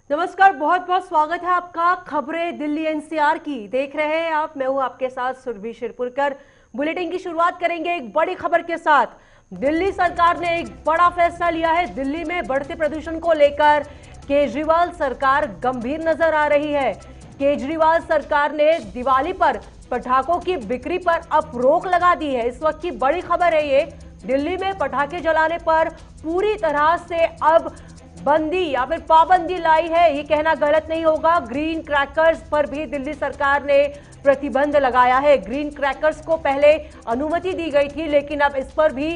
नमस्कार, बहुत बहुत स्वागत है आपका खबरें दिल्ली एनसीआर की देख रहे हैं आप। मैं हूं आपके साथ सुरभि शिरपुरकर। बुलेटिन की शुरुआत करेंगे एक बड़ी खबर के साथ। दिल्ली सरकार ने एक बड़ा फैसला लिया है। दिल्ली में बढ़ते प्रदूषण को लेकर केजरीवाल सरकार गंभीर नजर आ रही है। केजरीवाल सरकार ने दिवाली पर पटाखों की बिक्री पर अब रोक लगा दी है। इस वक्त की बड़ी खबर है ये। दिल्ली में पटाखे जलाने पर पूरी तरह से अब बंदी या फिर पाबंदी लाई है, ये कहना गलत नहीं होगा। ग्रीन क्रैकर्स पर भी दिल्ली सरकार ने प्रतिबंध लगाया है। ग्रीन क्रैकर्स को पहले अनुमति दी गई थी, लेकिन अब इस पर भी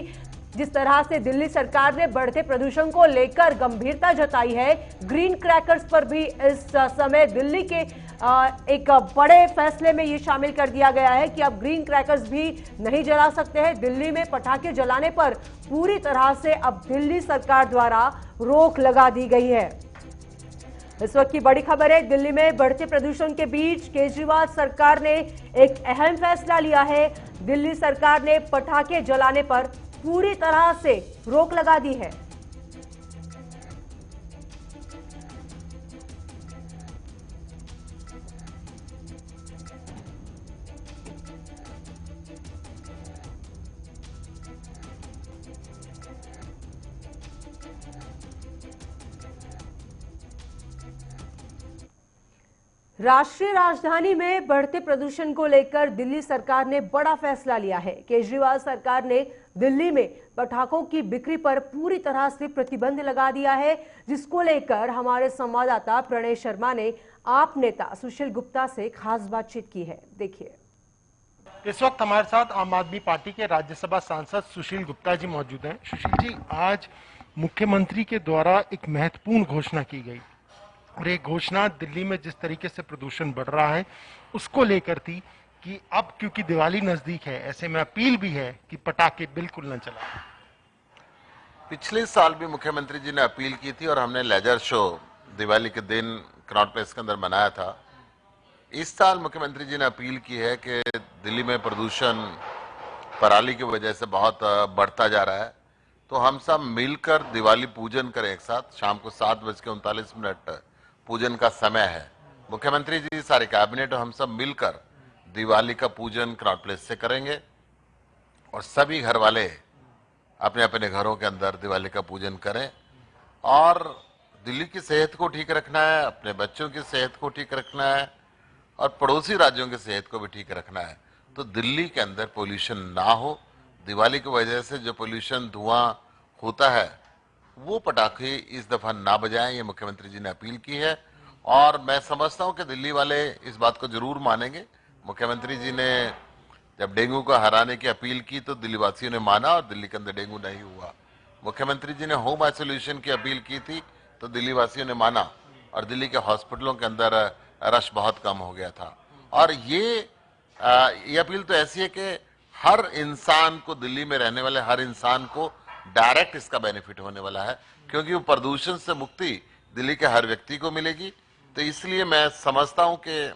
जिस तरह से दिल्ली सरकार ने बढ़ते प्रदूषण को लेकर गंभीरता जताई है, ग्रीन क्रैकर्स पर भी इस समय दिल्ली के एक बड़े फैसले में ये शामिल कर दिया गया है कि अब ग्रीन क्रैकर्स भी नहीं जला सकते हैं। दिल्ली में पटाखे जलाने पर पूरी तरह से अब दिल्ली सरकार द्वारा रोक लगा दी गई है। इस वक्त की बड़ी खबर है, दिल्ली में बढ़ते प्रदूषण के बीच केजरीवाल सरकार ने एक अहम फैसला लिया है। दिल्ली सरकार ने पटाखे जलाने पर पूरी तरह से रोक लगा दी है। राष्ट्रीय राजधानी में बढ़ते प्रदूषण को लेकर दिल्ली सरकार ने बड़ा फैसला लिया है। केजरीवाल सरकार ने दिल्ली में पटाखों की बिक्री पर पूरी तरह से प्रतिबंध लगा दिया है, जिसको लेकर हमारे संवाददाता प्रणय शर्मा ने आप नेता सुशील गुप्ता से खास बातचीत की है। देखिए। इस वक्त हमारे साथ आम आदमी पार्टी के राज्यसभा सांसद सुशील गुप्ता जी मौजूद हैं। सुशील जी, आज मुख्यमंत्री के द्वारा एक महत्वपूर्ण घोषणा की गई और ये घोषणा दिल्ली में जिस तरीके से प्रदूषण बढ़ रहा है उसको लेकर थी कि अब क्योंकि दिवाली नजदीक है, ऐसे में अपील भी है कि पटाखे बिल्कुल न चलाएं। पिछले साल भी मुख्यमंत्री जी ने अपील की थी और हमने लेजर शो दिवाली के दिन कनॉट प्लेस के अंदर मनाया था। इस साल मुख्यमंत्री जी ने अपील की है कि दिल्ली में प्रदूषण पराली की वजह से बहुत बढ़ता जा रहा है, तो हम सब मिलकर दिवाली पूजन करें एक साथ। शाम को 7:39 पूजन का समय है। मुख्यमंत्री जी, सारे कैबिनेट और हम सब मिलकर दिवाली का पूजन कनॉट प्लेस से करेंगे और सभी घर वाले अपने अपने घरों के अंदर दिवाली का पूजन करें। और दिल्ली की सेहत को ठीक रखना है, अपने बच्चों की सेहत को ठीक रखना है और पड़ोसी राज्यों की सेहत को भी ठीक रखना है। तो दिल्ली के अंदर पोल्यूशन ना हो। दिवाली की वजह से जो पोल्यूशन धुआं होता है वो पटाखे इस दफा ना बजाएं, ये मुख्यमंत्री जी ने अपील की है। और मैं समझता हूं कि दिल्ली वाले इस बात को जरूर मानेंगे। मुख्यमंत्री जी ने जब डेंगू को हराने की अपील की तो दिल्ली वासियों ने माना और दिल्ली के अंदर डेंगू नहीं हुआ। मुख्यमंत्री जी ने होम आइसोलेशन की अपील की थी तो दिल्ली वासियों ने माना और दिल्ली के हॉस्पिटलों के अंदर रश बहुत कम हो गया था। और ये अपील तो ऐसी है कि हर इंसान को, दिल्ली में रहने वाले हर इंसान को डायरेक्ट इसका बेनिफिट होने वाला है, क्योंकि वो प्रदूषण से मुक्ति दिल्ली के हर व्यक्ति को मिलेगी। तो इसलिए मैं समझता हूं कि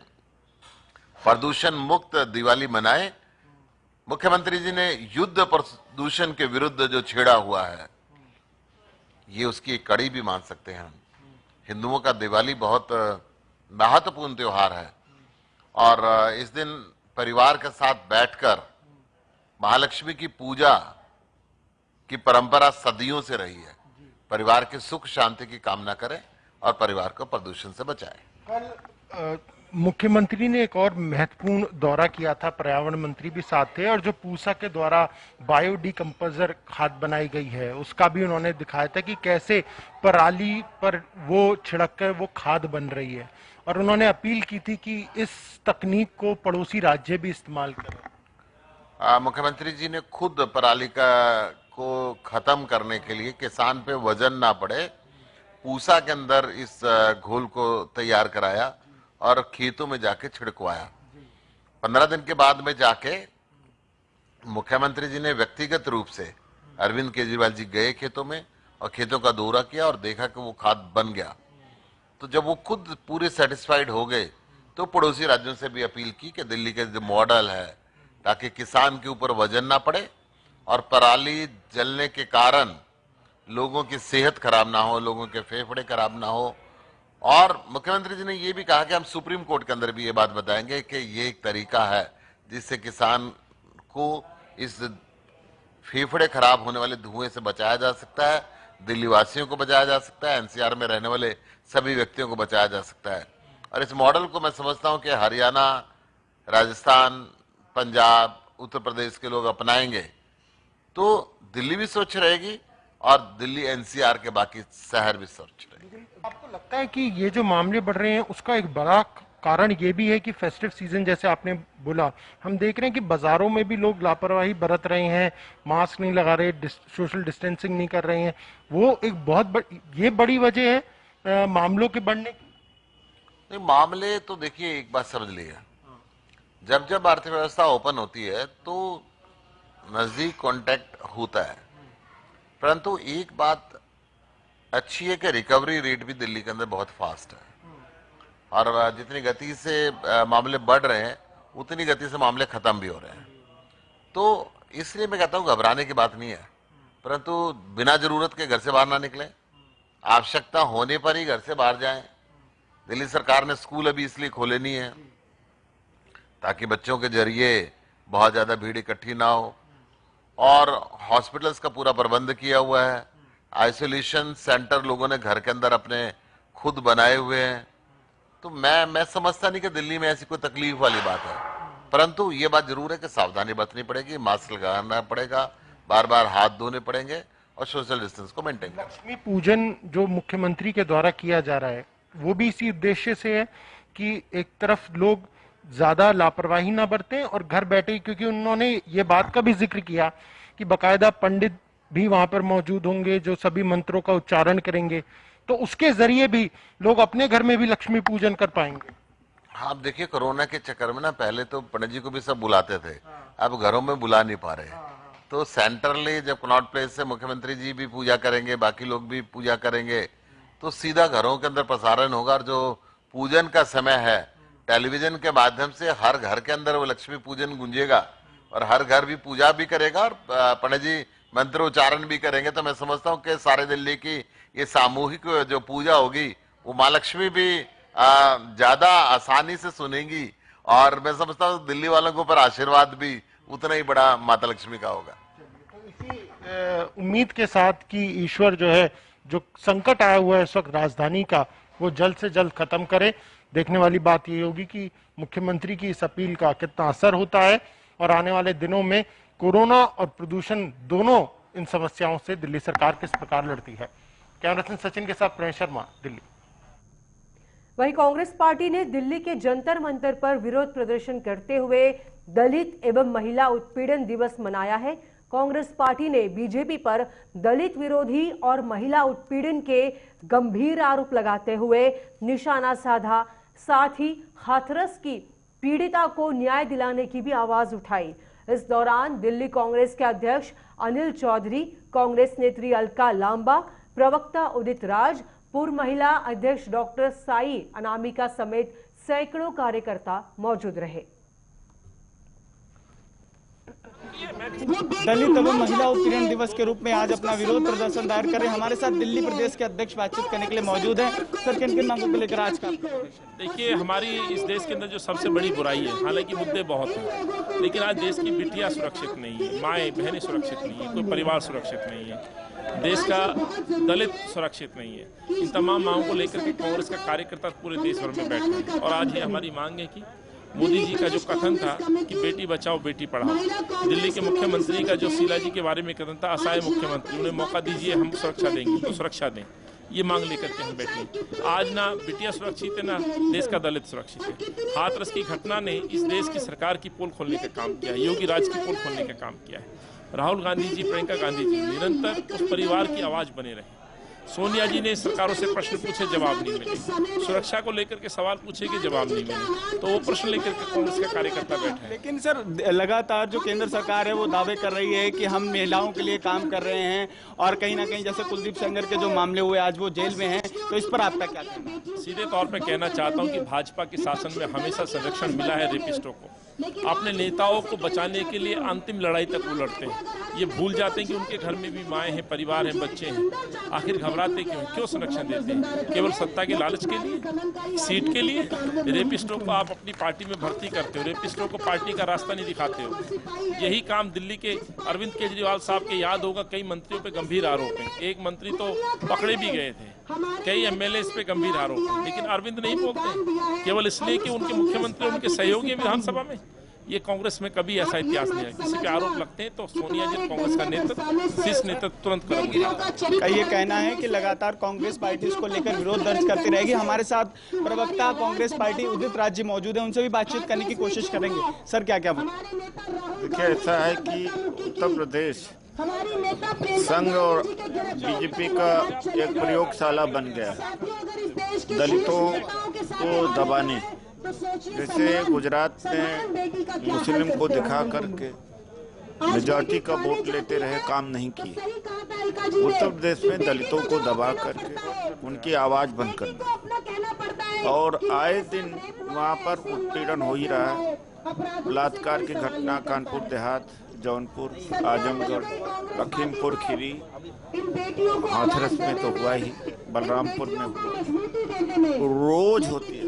प्रदूषण मुक्त दिवाली मनाएं। मुख्यमंत्री जी ने युद्ध प्रदूषण के विरुद्ध जो छेड़ा हुआ है, ये उसकी एक कड़ी भी मान सकते हैं हम। हिंदुओं का दिवाली बहुत महत्वपूर्ण त्योहार है और इस दिन परिवार के साथ बैठकर महालक्ष्मी की पूजा की परंपरा सदियों से रही है। परिवार के सुख शांति की कामना करें और परिवार को प्रदूषण से बचाएं। कल मुख्यमंत्री ने एक और महत्वपूर्ण दौरा किया था, पर्यावरण मंत्री भी साथ थे, और जो पूसा के द्वारा बायोडिकम्पोजर खाद बनाई गई है उसका भी उन्होंने दिखाया था कि कैसे पराली पर वो छिड़क कर वो खाद बन रही है। और उन्होंने अपील की थी कि इस तकनीक को पड़ोसी राज्य भी इस्तेमाल करें। मुख्यमंत्री जी ने खुद पराली को खत्म करने के लिए, किसान पे वजन ना पड़े, पूसा के अंदर इस घोल को तैयार कराया और खेतों में जाके छिड़कवाया। 15 दिन के बाद में जाके मुख्यमंत्री जी ने व्यक्तिगत रूप से अरविंद केजरीवाल जी गए खेतों में और खेतों का दौरा किया और देखा कि वो खाद बन गया। तो जब वो खुद पूरे सेटिस्फाइड हो गए तो पड़ोसी राज्यों से भी अपील की कि दिल्ली के जो मॉडल है, ताकि किसान के ऊपर वजन ना पड़े और पराली जलने के कारण लोगों की सेहत खराब ना हो, लोगों के फेफड़े खराब ना हो, और मुख्यमंत्री जी ने ये भी कहा कि हम सुप्रीम कोर्ट के अंदर भी ये बात बताएंगे कि ये एक तरीका है जिससे किसान को इस फेफड़े खराब होने वाले धुएं से बचाया जा सकता है, दिल्ली वासियों को बचाया जा सकता है, एनसीआर में रहने वाले सभी व्यक्तियों को बचाया जा सकता है। और इस मॉडल को मैं समझता हूं कि हरियाणा, राजस्थान, पंजाब, उत्तर प्रदेश के लोग अपनाएंगे तो दिल्ली भी स्वच्छ रहेगी और दिल्ली एनसीआर के बाकी शहर भी स्वच्छ रहेंगे। आपको लगता है कि ये जो मामले बढ़ रहे हैं उसका एक बड़ा कारण ये भी है कि फेस्टिव सीजन, जैसे आपने बोला, हम देख रहे हैं कि बाजारों में भी लोग लापरवाही बरत रहे हैं, मास्क नहीं लगा रहे, सोशल डिस्टेंसिंग नहीं कर रहे हैं, वो एक बहुत ये बड़ी वजह है मामलों के बढ़ने की। नहीं, मामले तो देखिए एक बात समझ लीजिए, जब जब अर्थव्यवस्था ओपन होती है तो नजदीक कांटेक्ट होता है, परंतु एक बात अच्छी है कि रिकवरी रेट भी दिल्ली के अंदर बहुत फास्ट है और जितनी गति से मामले बढ़ रहे हैं उतनी गति से मामले खत्म भी हो रहे हैं। तो इसलिए मैं कहता हूं घबराने की बात नहीं है, परंतु बिना जरूरत के घर से बाहर ना निकलें, आवश्यकता होने पर ही घर से बाहर जाएं। दिल्ली सरकार ने स्कूल अभी इसलिए खोले नहीं है ताकि बच्चों के जरिए बहुत ज्यादा भीड़ इकट्ठी ना हो, और हॉस्पिटल्स का पूरा प्रबंध किया हुआ है, आइसोलेशन सेंटर लोगों ने घर के अंदर अपने खुद बनाए हुए हैं। तो मैं समझता नहीं कि दिल्ली में ऐसी कोई तकलीफ वाली बात है, परंतु ये बात जरूर है कि सावधानी बरतनी पड़ेगी, मास्क लगाना पड़ेगा, बार बार हाथ धोने पड़ेंगे और सोशल डिस्टेंस को मेंटेन करना। लक्ष्मी पूजन जो मुख्यमंत्री के द्वारा किया जा रहा है वो भी इसी उद्देश्य से है कि एक तरफ लोग ज्यादा लापरवाही ना बरतें और घर बैठे, क्योंकि उन्होंने ये बात का भी जिक्र किया कि बकायदा पंडित भी वहां पर मौजूद होंगे जो सभी मंत्रों का उच्चारण करेंगे, तो उसके जरिए भी लोग अपने घर में भी लक्ष्मी पूजन कर पाएंगे। हाँ, आप देखिए कोरोना के चक्कर में ना पहले तो पंडित जी को भी सब बुलाते थे, अब घरों में बुला नहीं पा रहे। तो सेंट्रली जब कनॉट प्लेस से मुख्यमंत्री जी भी पूजा करेंगे, बाकी लोग भी पूजा करेंगे, तो सीधा घरों के अंदर प्रसारण होगा और जो पूजन का समय है टेलीविजन के माध्यम से हर घर के अंदर वो लक्ष्मी पूजन गूंजेगा और हर घर भी पूजा भी करेगा और पंडित जी मंत्र उच्चारण भी करेंगे। तो मैं समझता हूँ कि सारे दिल्ली की ये सामूहिक जो पूजा होगी वो माँ लक्ष्मी भी ज्यादा आसानी से सुनेंगी और मैं समझता हूँ दिल्ली वालों के ऊपर आशीर्वाद भी उतना ही बड़ा माता लक्ष्मी का होगा। तो इसी उम्मीद के साथ कि ईश्वर जो है, जो संकट आया हुआ है इस वक्त राजधानी का, वो जल्द से जल्द खत्म करे। देखने वाली बात ये होगी कि मुख्यमंत्री की इस अपील का कितना असर होता है और आने वाले दिनों में कोरोना और प्रदूषण दोनों इन समस्याओं से दिल्ली सरकार किस प्रकार लड़ती है। कैमरा पर्सन सचिन के साथ प्रणय शर्मा, दिल्ली। वहीं कांग्रेस पार्टी ने दिल्ली के जंतर मंतर पर विरोध प्रदर्शन करते हुए दलित एवं महिला उत्पीड़न दिवस मनाया है। कांग्रेस पार्टी ने बीजेपी पर दलित विरोधी और महिला उत्पीड़न के गंभीर आरोप लगाते हुए निशाना साधा, साथ ही हाथरस की पीड़िता को न्याय दिलाने की भी आवाज उठाई। इस दौरान दिल्ली कांग्रेस के अध्यक्ष अनिल चौधरी, कांग्रेस नेत्री अलका लांबा, प्रवक्ता उदित राज, पूर्व महिला अध्यक्ष डॉक्टर साई अनामिका समेत सैकड़ों कार्यकर्ता मौजूद रहे। दलित एवं महिला उत्पीड़न दिवस के रूप में आज अपना विरोध प्रदर्शन दायर कर रहे हमारे साथ दिल्ली प्रदेश के अध्यक्ष बातचीत करने के लिए मौजूद हैं। सर, किन किन मांगों को लेकर आज का? देखिए, हमारी इस देश के अंदर जो सबसे बड़ी बुराई है, हालांकि मुद्दे बहुत हैं, लेकिन आज देश की बिटियां सुरक्षित नहीं है, माएँ बहनें सुरक्षित नहीं है, कोई परिवार सुरक्षित नहीं है, देश का दलित सुरक्षित नहीं है। इन तमाम मांगों को लेकर के कांग्रेस का कार्यकर्ता पूरे देश भर में बैठे हैं और आज ये हमारी मांग है कि मोदी जी का जो कथन था कि बेटी बचाओ बेटी पढ़ाओ, दिल्ली के मुख्यमंत्री का जो शीला जी के बारे में कथन था, असहाय मुख्यमंत्री, उन्हें मौका दीजिए, हम सुरक्षा देंगे, तो सुरक्षा दें, ये मांग लेकर के हम बैठे। आज ना बिटिया सुरक्षित है, ना देश का दलित सुरक्षित है। हाथरस की घटना ने इस देश की सरकार की पोल खोलने का काम किया है, योगी राज की पोल खोलने का काम किया है। राहुल गांधी जी, प्रियंका गांधी जी निरंतर उस परिवार की आवाज बने रहे। सोनिया जी ने सरकारों से प्रश्न पूछे, जवाब नहीं मिले, सुरक्षा को लेकर के सवाल पूछे कि जवाब नहीं मिले, तो वो प्रश्न लेकर के कांग्रेस का कार्यकर्ता बैठे हैं। लेकिन सर, लगातार जो केंद्र सरकार है वो दावे कर रही है कि हम महिलाओं के लिए काम कर रहे हैं और कहीं ना कहीं जैसे कुलदीप सेंगर के जो मामले हुए आज वो जेल में हैं, तो इस पर आपका क्या कहना है? सीधे तौर पर कहना चाहता हूँ कि भाजपा के शासन में हमेशा संरक्षण मिला है रेपिस्टों को, अपने नेताओं को बचाने के लिए अंतिम लड़ाई तक वो लड़ते हैं। ये भूल जाते हैं कि उनके घर में भी माएँ हैं, परिवार हैं, बच्चे हैं। आखिर घबराते क्यों संरक्षण देते हैं? केवल सत्ता के लालच के लिए, सीट के लिए? रेपिस्टों को आप अपनी पार्टी में भर्ती करते हो, रेपिस्टों को पार्टी का रास्ता नहीं दिखाते हो। यही काम दिल्ली के अरविंद केजरीवाल साहब के याद होगा, कई मंत्रियों पे गंभीर आरोप हैं। एक मंत्री तो पकड़े भी गए थे, कई एमएलए इस पे गंभीर आरोप हैं, लेकिन अरविंद नहीं बोलते, केवल इसलिए कि उनके मुख्यमंत्री उनके सहयोगी विधानसभा में। ये कांग्रेस में कभी ऐसा इतिहास नहीं है। किसी पे आरोप लगते हैं तो सोनिया जी कांग्रेस का नेतृत्व, शीर्ष नेतृत्व तुरंत कदम उठाता है। का ये कहना है कि लगातार कांग्रेस पार्टी इसको लेकर विरोध दर्ज करती रहेगी। हमारे साथ प्रवक्ता कांग्रेस पार्टी उदित राज जी मौजूद है, उनसे भी बातचीत करने की कोशिश करेंगे। सर क्या क्या बोले? देखिए, ऐसा है कि उत्तर प्रदेश संघ और बीजेपी का एक प्रयोगशाला बन गया दलितों को दबाने। जैसे गुजरात में मुस्लिम को दिखा करके मेजॉरिटी का वोट लेते रहे, काम नहीं किए। उत्तर प्रदेश में दलितों को दबा करके उनकी आवाज बंद करना, और आए दिन वहाँ पर उत्पीड़न हो ही रहा है। बलात्कार की घटना कानपुर देहात, जौनपुर, आजमगढ़, लखीमपुर खीरी, हाथरस में तो हुआ ही, बलरामपुर में हुआ, रोज होती है।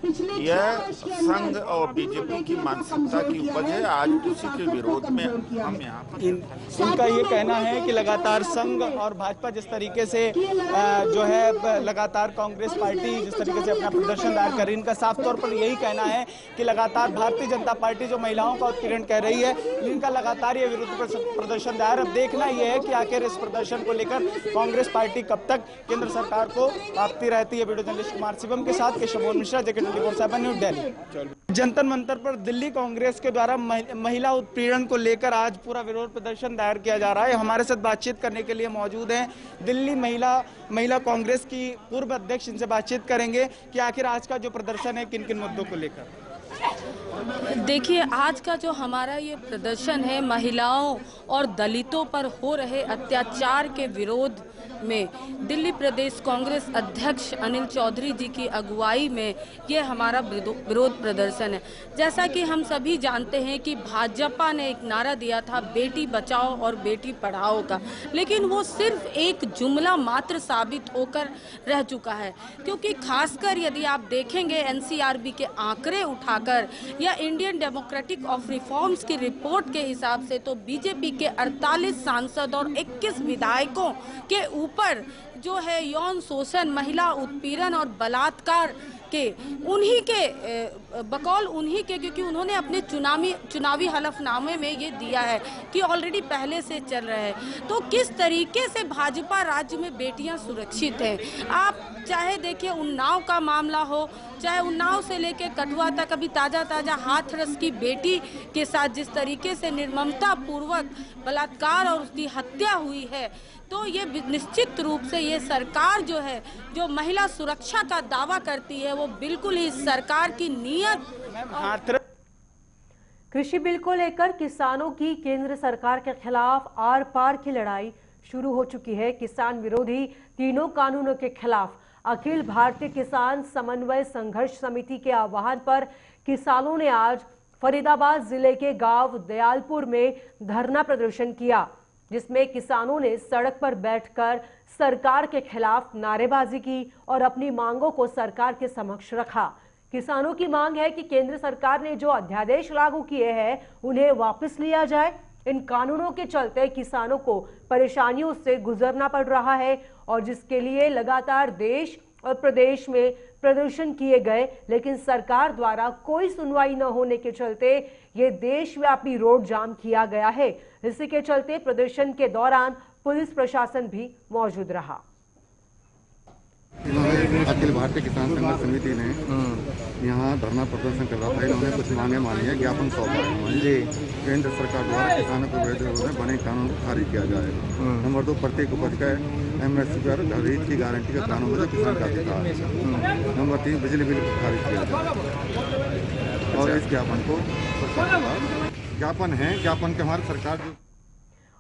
यह संघ और बीजेपी की मानसिकता की उपज है। आज उसी के विरोध में हम यहाँ पर इनका ये कहना है कि लगातार संघ और भाजपा जिस तरीके से जो है लगातार कांग्रेस पार्टी जिस तरीके से अपना प्रदर्शन दायर कर रही है, इनका साफ तौर पर यही कहना है कि लगातार भारतीय जनता पार्टी जो महिलाओं का उत्पीड़न कह रही है, इनका लगातार ये विरुद्ध प्रदर्शन दायर। अब देखना यह है कि आखिर इस प्रदर्शन को लेकर कांग्रेस पार्टी कब तक केंद्र सरकार को आपती रहती है। वीडियो जर्नलिस्ट कुमार शिवम के साथ केशव मिश्रा, JK 24/7 न्यूज़ दिल्ली। जंतर मंतर पर दिल्ली कांग्रेस के द्वारा महिला उत्पीड़न को लेकर आज पूरा विरोध प्रदर्शन दायर किया जा रहा है। हमारे साथ बातचीत करने के लिए मौजूद हैं दिल्ली महिला कांग्रेस की पूर्व अध्यक्ष, इनसे बातचीत करेंगे कि आखिर आज का जो प्रदर्शन है किन किन मुद्दों को लेकर। देखिए, आज का जो हमारा ये प्रदर्शन है महिलाओं और दलितों पर हो रहे अत्याचार के विरोध में दिल्ली प्रदेश कांग्रेस अध्यक्ष अनिल चौधरी जी की अगुवाई में ये हमारा विरोध प्रदर्शन है। जैसा कि हम सभी जानते हैं कि भाजपा ने एक नारा दिया था बेटी बचाओ और बेटी पढ़ाओ का, लेकिन वो सिर्फ एक जुमला मात्र साबित होकर रह चुका है। क्योंकि खासकर यदि आप देखेंगे NCRB के आंकड़े उठाकर या इंडियन डेमोक्रेटिक ऑफ रिफॉर्म्स की रिपोर्ट के हिसाब से तो बीजेपी के 48 सांसद और 21 विधायकों के ऊपर जो है यौन शोषण, महिला उत्पीड़न और बलात्कार के उन्हीं के बकौल उन्हीं के, क्योंकि उन्होंने अपने चुनावी हलफनामे में ये दिया है कि ऑलरेडी पहले से चल रहा है। तो किस तरीके से भाजपा राज्य में बेटियां सुरक्षित हैं? आप चाहे देखिए उन्नाव का मामला हो, चाहे उन्नाव से लेके कठुआ तक, अभी ताजा हाथरस की बेटी के साथ जिस तरीके से निर्ममता पूर्वक बलात्कार और उसकी हत्या हुई है, तो ये निश्चित रूप से ये सरकार जो है जो महिला सुरक्षा का दावा करती है वो बिल्कुल ही सरकार की नीयत। कृषि बिल को लेकर किसानों की केंद्र सरकार के खिलाफ आर पार की लड़ाई शुरू हो चुकी है। किसान विरोधी तीनों कानूनों के खिलाफ अखिल भारतीय किसान समन्वय संघर्ष समिति के आह्वान पर किसानों ने आज फरीदाबाद जिले के गांव दयालपुर में धरना प्रदर्शन किया, जिसमें किसानों ने सड़क पर बैठकर सरकार के खिलाफ नारेबाजी की और अपनी मांगों को सरकार के समक्ष रखा। किसानों की मांग है कि केंद्र सरकार ने जो अध्यादेश लागू किए हैं उन्हें वापस लिया जाए। इन कानूनों के चलते किसानों को परेशानियों से गुजरना पड़ रहा है और जिसके लिए लगातार देश और प्रदेश में प्रदर्शन किए गए, लेकिन सरकार द्वारा कोई सुनवाई न होने के चलते ये देशव्यापी रोड जाम किया गया है। इसी के चलते प्रदर्शन के दौरान पुलिस प्रशासन भी मौजूद रहा। अखिल भारतीय किसान संघर्ष समिति ने यहाँ धरना प्रदर्शन कर रहा था। इन्होंने कुछ मांगे मानी है, ज्ञापन सौंपा है जी। केंद्र सरकार द्वारा किसानों को विरोध में बने कानून को खारिज किया जाएगा। नंबर 2, प्रत्येक उपज का MSP पर खरीद की गारंटी का कानून में किसान का अधिकार है। नंबर 3, बिजली बिल को खारिज किया जाए। और इस ज्ञापन को ज्ञापन है, ज्ञापन के हमारी सरकार जो।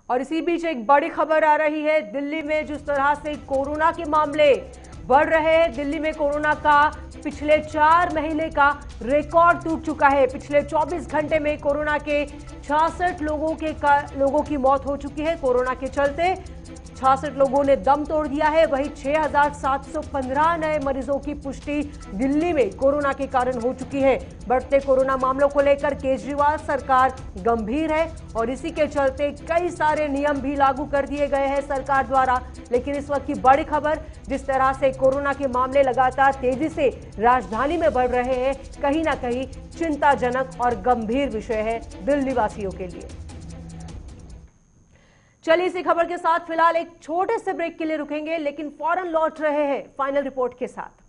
और इसी बीच एक बड़ी खबर आ रही है। दिल्ली में जिस तरह से कोरोना के मामले बढ़ रहे हैं, दिल्ली में कोरोना का पिछले 4 महीने का रिकॉर्ड टूट चुका है। पिछले 24 घंटे में कोरोना के 66 लोगों की मौत हो चुकी है। कोरोना के चलते 66 लोगों ने दम तोड़ दिया है। वहीं 6,715 नए मरीजों की पुष्टि दिल्ली में कोरोना के कारण हो चुकी है। बढ़ते कोरोना मामलों को लेकर केजरीवाल सरकार गंभीर है और इसी के चलते कई सारे नियम भी लागू कर दिए गए हैं सरकार द्वारा। लेकिन इस वक्त की बड़ी खबर, जिस तरह से कोरोना के मामले लगातार तेजी से राजधानी में बढ़ रहे हैं, कहीं ना कहीं चिंताजनक और गंभीर विषय है दिल्ली वासियों के लिए। चलिए इसी खबर के साथ फिलहाल एक छोटे से ब्रेक के लिए रुकेंगे, लेकिन फौरन लौट रहे हैं फाइनल रिपोर्ट के साथ।